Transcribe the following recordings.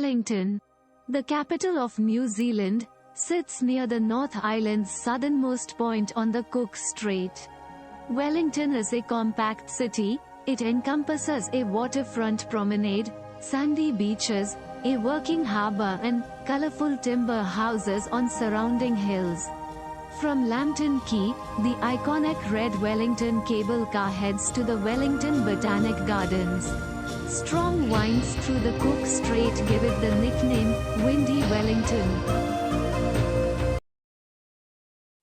Wellington, the capital of New Zealand, sits near the North Island's southernmost point on the Cook Strait. Wellington is a compact city. It encompasses a waterfront promenade, sandy beaches, a working harbour and colourful timber houses on surrounding hills. From Lambton Quay, the iconic red Wellington cable car heads to the Wellington Botanic Gardens. Strong winds through the Cook Strait give it the nickname, Windy Wellington.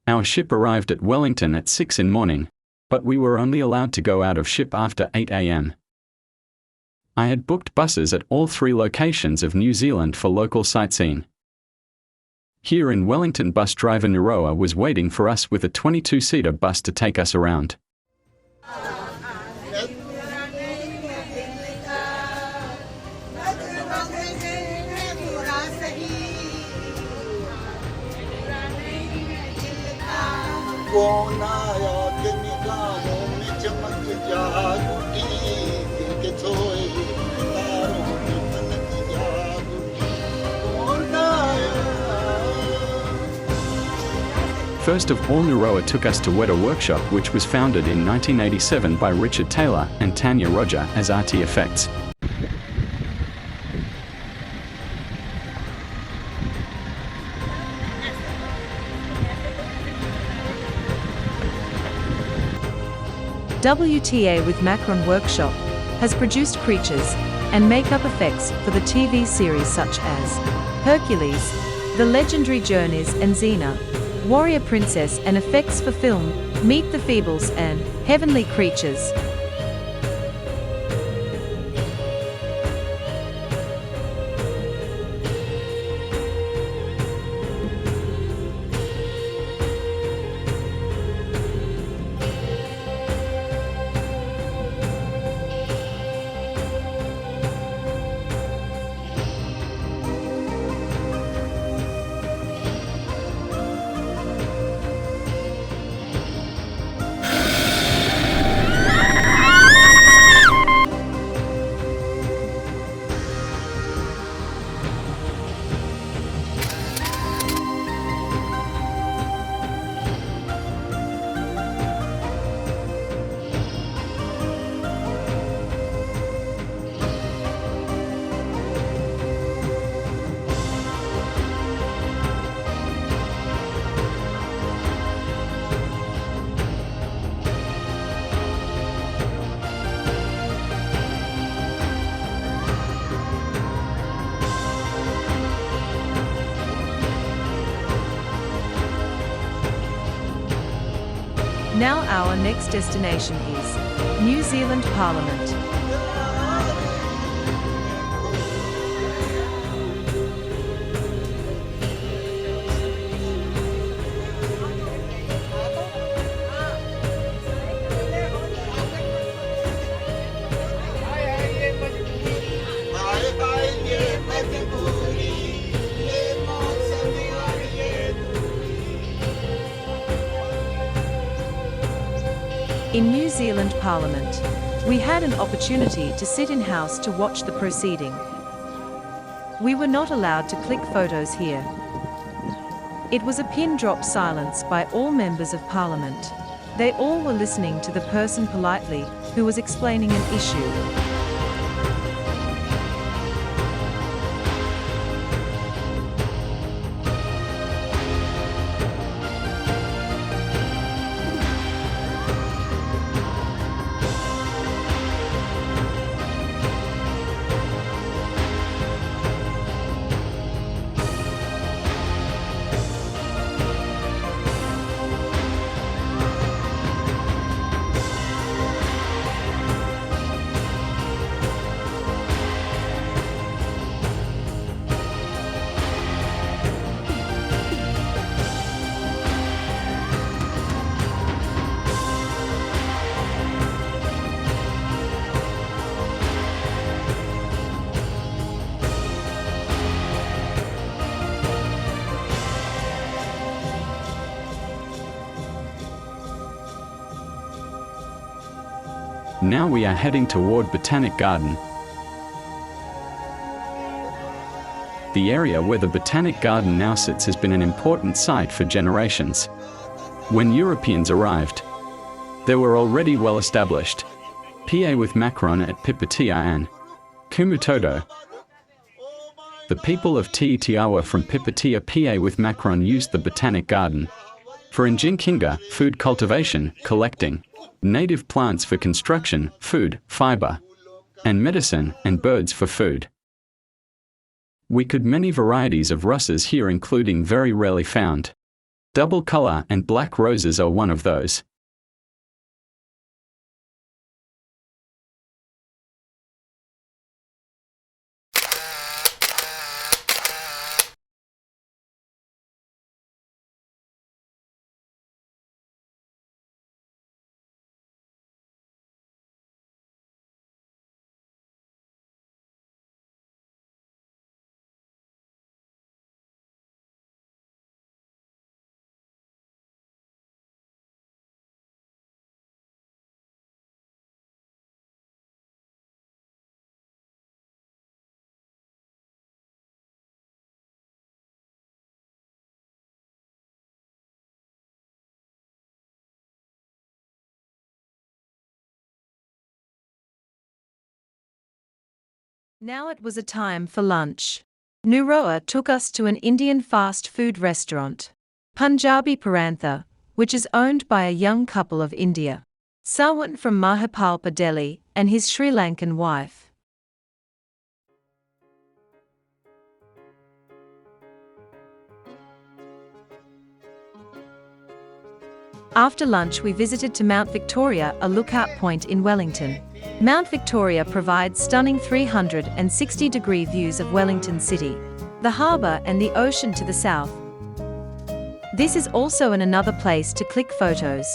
Our ship arrived at Wellington at 6 in morning, but we were only allowed to go out of ship after 8 a.m. I had booked buses at all 3 locations of New Zealand for local sightseeing. Here in Wellington, bus driver Naroa was waiting for us with a 22-seater bus to take us around. First of all, Naroa took us to Weta Workshop, which was founded in 1987 by Richard Taylor and Tanya Roger as RT Effects. WTA with Macron Workshop has produced creatures and makeup effects for the TV series such as Hercules, The Legendary Journeys and Xena, Warrior Princess, and effects for film Meet the Feebles and Heavenly Creatures. Now our next destination is New Zealand Parliament. In New Zealand Parliament, we had an opportunity to sit in-house to watch the proceeding. We were not allowed to click photos here. It was a pin-drop silence by all members of Parliament. They all were listening to the person politely who was explaining an issue. Now we are heading toward Botanic Garden. The area where the Botanic Garden now sits has been an important site for generations. When Europeans arrived, they were already well established. PA with Macron at Pipitia and Kumutodo. The people of Tiitiawa from Pipitia PA with Macron used the Botanic Garden for Njinkinga, food cultivation, collecting native plants for construction, food, fiber, and medicine, and birds for food. We could many varieties of russes here, including very rarely found double color, and black roses are one of those. Now it was a time for lunch. Nuroa took us to an Indian fast food restaurant, Punjabi Parantha, which is owned by a young couple of India, Sawan from Mahipalpa, Delhi, and his Sri Lankan wife. After lunch we visited to Mount Victoria, a lookout point in Wellington. Mount Victoria provides stunning 360-degree views of Wellington City, the harbour and the ocean to the south. This is also another place to click photos.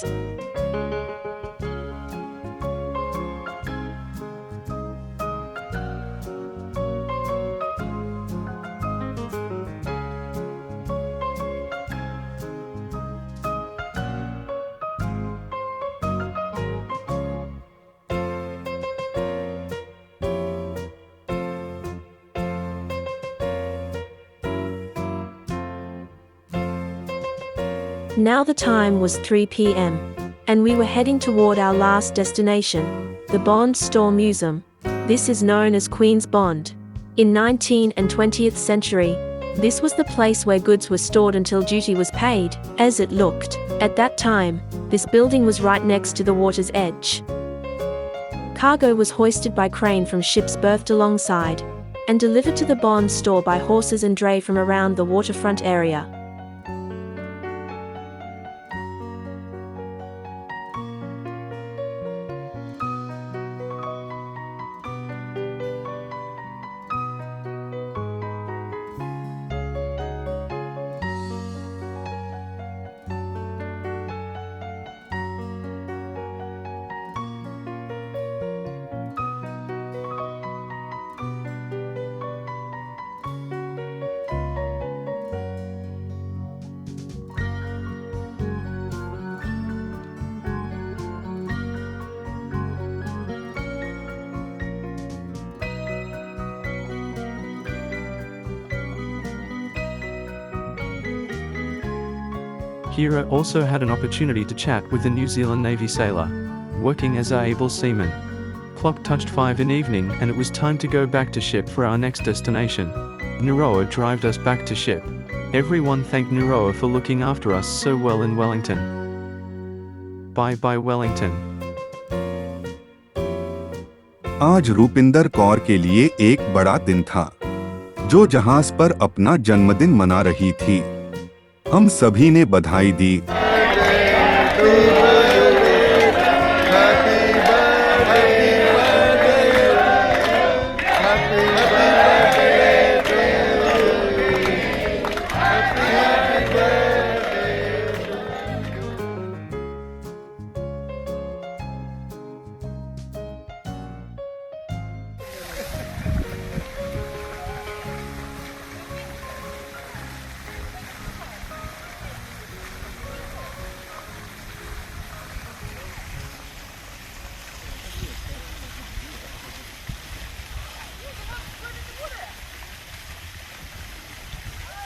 Now the time was 3 p.m. and we were heading toward our last destination, the Bond Store Museum. This is known as Queen's Bond. In 19th and 20th century, this was the place where goods were stored until duty was paid, as it looked. At that time, this building was right next to the water's edge. Cargo was hoisted by crane from ships berthed alongside, and delivered to the Bond Store by horses and dray from around the waterfront area. Hira also had an opportunity to chat with a New Zealand Navy sailor, working as a able seaman. Clock touched 5 in evening and it was time to go back to ship for our next destination. Nuroa drove us back to ship. Everyone thanked Nuroa for looking after us so well in Wellington. Bye bye Wellington. आज रूपिंदर कौर के लिए एक बड़ा दिन था, जो जहाज पर अपना जन्मदिन मना रही थी। हम सभी ने बधाई दी।